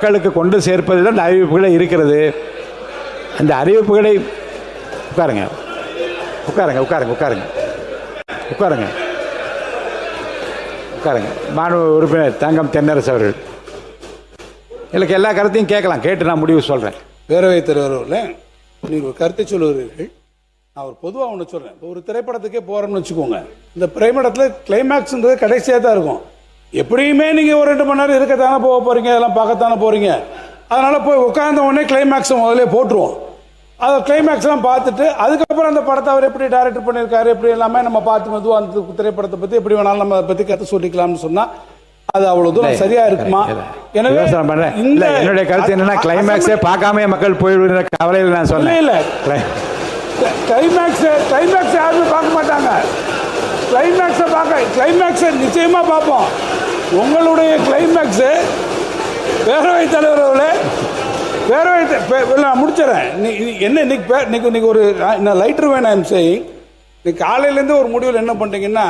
மக்களுக்கு கொண்டு சேர்ப்பதில் அந்த அறிவிப்புகளை இருக்கிறது. அந்த அறிவிப்புகளை உட்காருங்க உட்காருங்க உட்காருங்க உட்காருங்க உட்காருங்க உட்காருங்க. மாண்பு உறுப்பினர் தங்கம் தென்னரசு அவர்கள் எனக்கு எல்லா கருத்தையும் கேட்கலாம், கேட்டு நான் முடிவு சொல்கிறேன். பேரவைத் தலைவர்கள் நீங்கள் ஒரு கருத்தை சொல்லுவீர்கள். நான் ஒரு பொதுவாக ஒன்று சொல்கிறேன். இப்போ ஒரு திரைப்படத்துக்கே போகிறோம்னு வச்சுக்கோங்க. இந்த திரைப்படத்தில் கிளைமேக்ஸ்ன்றது கடைசியாக தான் இருக்கும். எப்படியுமே நீங்கள் ஒரு 2 மணி நேரம் இருக்கத்தானே போக போகிறீங்க, அதெல்லாம் பார்க்கத்தானே போகிறீங்க. அதனால் போய் உட்கார்ந்த உடனே கிளைமேக்ஸை முதல்ல போட்டுருவோம். அதை கிளைமேக்ஸ்லாம் பார்த்துட்டு அதுக்கப்புறம் அந்த படத்தை அவர் எப்படி டைரக்டர் பண்ணியிருக்காரு, எப்படி எல்லாமே நம்ம பார்த்து மெதுவாக அந்த திரைப்படத்தை பற்றி எப்படி வேணாலும் நம்ம அதை பற்றி கற்று சொல்லிக்கலாம்னு சொன்னால் அது அவ்வளவு தூரம் சரியா இருக்குமா? எனவே என்னுடைய கருத்து என்னன்னா, கிளைமேக்ஸே பார்க்காம மக்கள் போயிடுற கவலையில் நான் சொன்னேன். இல்ல கிளைமேக்ஸ் யாருமே பார்க்க மாட்டாங்க. கிளைமேக்ஸை நிச்சயமா பார்ப்போம். உங்களுடைய கிளைமேக்ஸ் பேரவைத் தலைவர் அவர்களே, நான் முடிச்சிடறேன். என்ன இன்னைக்கு ஒரு லைட்டர் வேணும் செய்யும். இன்னைக்கு காலையிலேருந்து ஒரு முடிவில் என்ன பண்ணுறீங்கன்னா,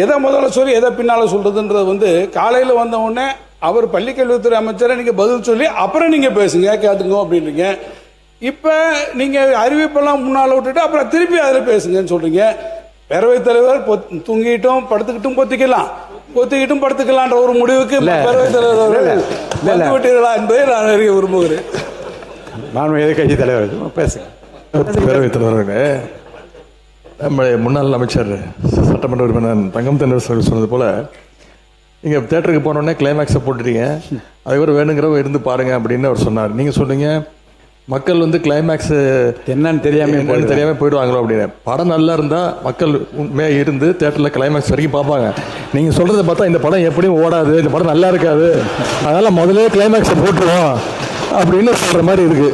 எதை முதல்ல சொல்லி எதை பின்னால் சொல்கிறதுன்றது காலையில் வந்த உடனே அவர் பள்ளிக்கல்வித்துறை அமைச்சரை நீங்கள் பதில் சொல்லி அப்புறம் நீங்கள் பேசுங்க கேட்டுங்க அப்படின்றீங்க. இப்போ நீங்கள் அறிவிப்பெல்லாம் முன்னால் விட்டுட்டு அப்புறம் திருப்பி அதில் பேசுங்கன்னு சொல்கிறீங்க. பேரவைத் தலைவர் தூங்கிட்டும் படுத்துக்கிட்டும் பொத்திக்கிட்டும் படுத்துக்கலான்ற ஒரு முடிவுக்கு பேரவைத் தலைவர் விட்டீர்களா என்பதை நான் அறிய விரும்புகிறேன். எதிர்கட்சி தலைவர் பேசுங்க. பேரவைத் தலைவர்களே, நம்முடைய முன்னாள் அமைச்சர் சட்டமன்ற உறுப்பினர் தங்கம் தென்னரசு அவர்கள் சொன்னது போல், நீங்கள் தேட்டருக்கு போனோடனே கிளைமேக்ஸை போட்டுட்டீங்க, அதுக்கப்புறம் வேணுங்கிறவ இருந்து பாருங்கள் அப்படின்னு அவர் சொன்னார். நீங்கள் சொன்னீங்க மக்கள் கிளைமேக்ஸ் என்னன்னு தெரியாமல் போயிடுவாங்களோ அப்படின்னு. படம் நல்லா இருந்தால் மக்கள் உண்மையாக இருந்து தேட்டரில் கிளைமேக்ஸ் வரைக்கும் பார்ப்பாங்க. நீங்கள் சொல்கிறத பார்த்தா இந்த படம் எப்படியும் ஓடாது, இந்த படம் நல்லா இருக்காது, அதனால் முதலே கிளைமேக்ஸை போட்டுருவோம் அப்படின்னு சொல்கிற மாதிரி இருக்குது.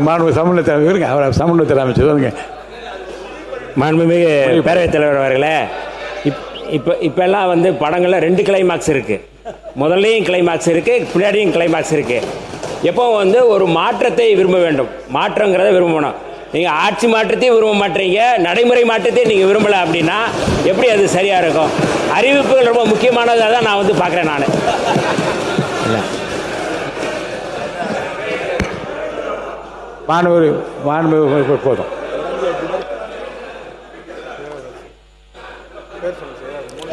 மாண்பு சமூகத்தில் இருங்க, அவரை சமூகத்தில் அமைச்சு சொல்லுங்க. மாண்புமிகு பேரவைத் தலைவர் அவர்களே, இப்பெல்லாம் படங்களில் 2 கிளைமாக்ஸ் இருக்குது. முதல்லையும் கிளைமாக்ஸ் இருக்குது, பின்னாடியும் கிளைமாக்ஸ் இருக்குது. எப்போ ஒரு மாற்றத்தை விரும்ப வேண்டும், மாற்றங்கிறத விரும்பணும். நீங்கள் ஆட்சி மாற்றத்தையும் விரும்ப மாட்டீங்க, நடைமுறை மாற்றத்தையும் நீங்கள் விரும்பலை அப்படின்னா எப்படி அது சரியாக இருக்கும்? அறிவிப்புகள் ரொம்ப முக்கியமானதாக தான் நான் பார்க்குறேன். நான் போதும்.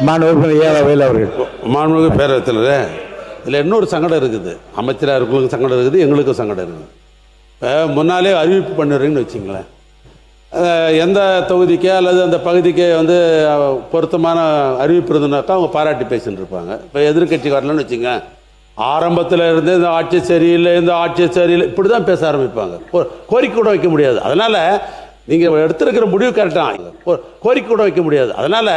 மாண்புமிகு பேரவைத் தலைவர், இதில் இன்னொரு சங்கடம் இருக்குது. அமைச்சராக இருக்கிறவங்களுக்கு சங்கடம் இருக்குது, எங்களுக்கும் சங்கடம் இருக்குது. இப்போ முன்னாலே அறிவிப்பு பண்ணுறீங்கன்னு வச்சிங்களேன், எந்த தொகுதிக்கே அல்லது அந்த பகுதிக்கே பொருத்தமான அறிவிப்பு இருந்ததுனாக்கா அவங்க பாராட்டி பேசின்னு இருப்பாங்க. இப்போ எதிர்கட்சி வரலன்னு வச்சுங்க, ஆரம்பத்தில் இருந்து இந்த ஆட்சி சரியில்லை, இந்த ஆட்சி சரியில்லை இப்படி தான் பேச ஆரம்பிப்பாங்க. கோரிக்கை கூட வைக்க முடியாது. அதனால் நீங்கள் எடுத்துருக்கிற முடிவு கரெக்டாக கோரிக்கை கூட வைக்க முடியாது. அதனால்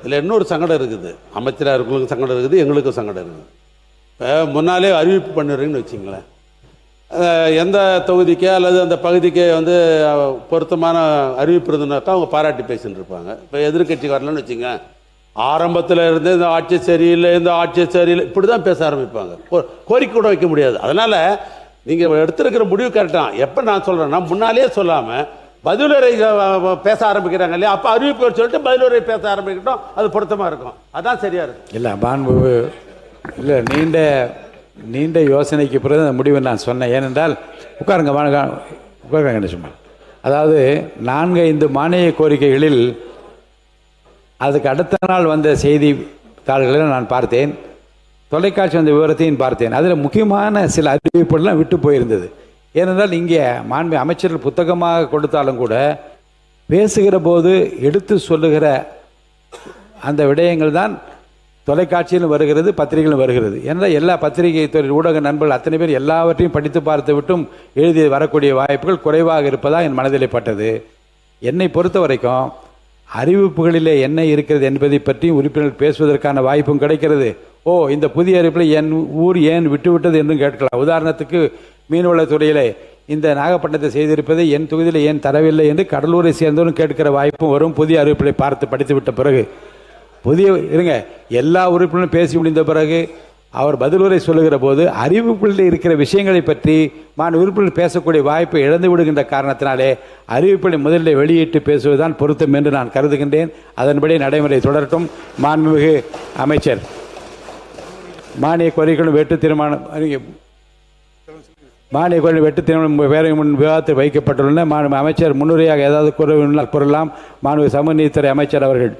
இதில் இன்னொரு சங்கடம் இருக்குது. அமைச்சராக இருக்கிறவங்களுக்கு சங்கடம் இருக்குது, எங்களுக்கும் சங்கடம் இருக்குது. இப்போ முன்னாலே அறிவிப்பு பண்ணுறீங்கன்னு வச்சிங்களேன், எந்த தொகுதிக்கே அல்லது அந்த பகுதிக்கே பொருத்தமான அறிவிப்பு இருந்ததுனாக்கா அவங்க பாராட்டி பேசின்னு இருப்பாங்க. இப்போ எதிர்கட்சி வரலன்னு வச்சுங்க, ஆரம்பத்தில் இருந்து இந்த ஆட்சி சரியில்லை, இந்த ஆட்சி சரியில்லை இப்படி தான் பேச ஆரம்பிப்பாங்க. கோரிக்கை கூட வைக்க முடியாது. அதனால் நீங்கள் எடுத்துருக்கிற முடிவு கரெக்டாக. எப்போ நான் சொல்கிறேன்னா, முன்னாலே சொல்லாமல் பதிலுரை பேச ஆரம்பிக்கிறாங்க இல்லையா, அப்போ அறிவிப்பு சொல்லிட்டு பதிலுரை பேச ஆரம்பிக்கட்டும், அது பொருத்தமாக இருக்கும், அதான் சரியாக இருக்கும். இல்லை நீண்ட யோசனைக்கு பிறகு அந்த முடிவை நான் சொன்னேன். ஏனென்றால் உட்காருங்க சும்மா. அதாவது 4-5 மானிய கோரிக்கைகளில் அதுக்கு அடுத்த நாள் வந்த செய்தித்தாள்களை நான் பார்த்தேன், தொலைக்காட்சி வந்த விவரத்தையும் பார்த்தேன். அதில் முக்கியமான சில அறிவிப்புகள்லாம் விட்டு போயிருந்தது. ஏனென்றால் இங்கே மாண்பு அமைச்சர்கள் புத்தகமாக கொடுத்தாலும் கூட பேசுகிற போது எடுத்து சொல்லுகிற அந்த விடயங்கள் தான் தொலைக்காட்சியிலும் வருகிறது, பத்திரிகையிலும் வருகிறது. ஏனென்றால் எல்லா பத்திரிகை துறை ஊடக நண்பர்கள் அத்தனை பேர் எல்லாவற்றையும் படித்து பார்த்து விட்டும் எழுதி வரக்கூடிய வாய்ப்புகள் குறைவாக இருப்பதாக என் மனதிலே பட்டது. என்னை பொறுத்த வரைக்கும் அறிவிப்புகளிலே என்ன இருக்கிறது என்பதை பற்றி உறுப்பினர்கள் பேசுவதற்கான வாய்ப்பும் கிடைக்கிறது. இந்த புதிய அறிவிப்பில் என் ஊர் ஏன் விட்டுவிட்டது என்றும் கேட்கலாம். உதாரணத்துக்கு மீன்வளத்துறையிலே இந்த நாகப்பட்டினத்தை செய்திருப்பதை என் தொகுதியில் ஏன் தரவில்லை என்று கடலூரை சேர்ந்தவரும் கேட்கிற வாய்ப்பும் வரும். புதிய அறிவிப்புகளை பார்த்து படித்து விட்ட பிறகு எல்லா உறுப்பினரும் பேசி முடிந்த பிறகு அவர் பதிலுரை சொல்லுகிற போது அறிவிப்பில் இருக்கிற விஷயங்களை பற்றி உறுப்பினர் பேசக்கூடிய வாய்ப்பை இழந்து விடுகின்ற காரணத்தினாலே அறிவிப்பை முதலில் வெளியிட்டு பேசுவதுதான் பொருத்தம் என்று நான் கருதுகின்றேன். அதன்படி நடைமுறை தொடரட்டும். மாண்புமிகு அமைச்சர், மானிய கோரிக்கைகளும் வெட்டு தீர்மானம் வெட்டு தீர்மானம் வேற முன் விவாதத்தில் வைக்கப்பட்டுள்ளன. அமைச்சர் முன்னுரையாக ஏதாவது கூறலாம். மாண்புமிகு சமூக நீதித்துறை அமைச்சர் அவர்கள்.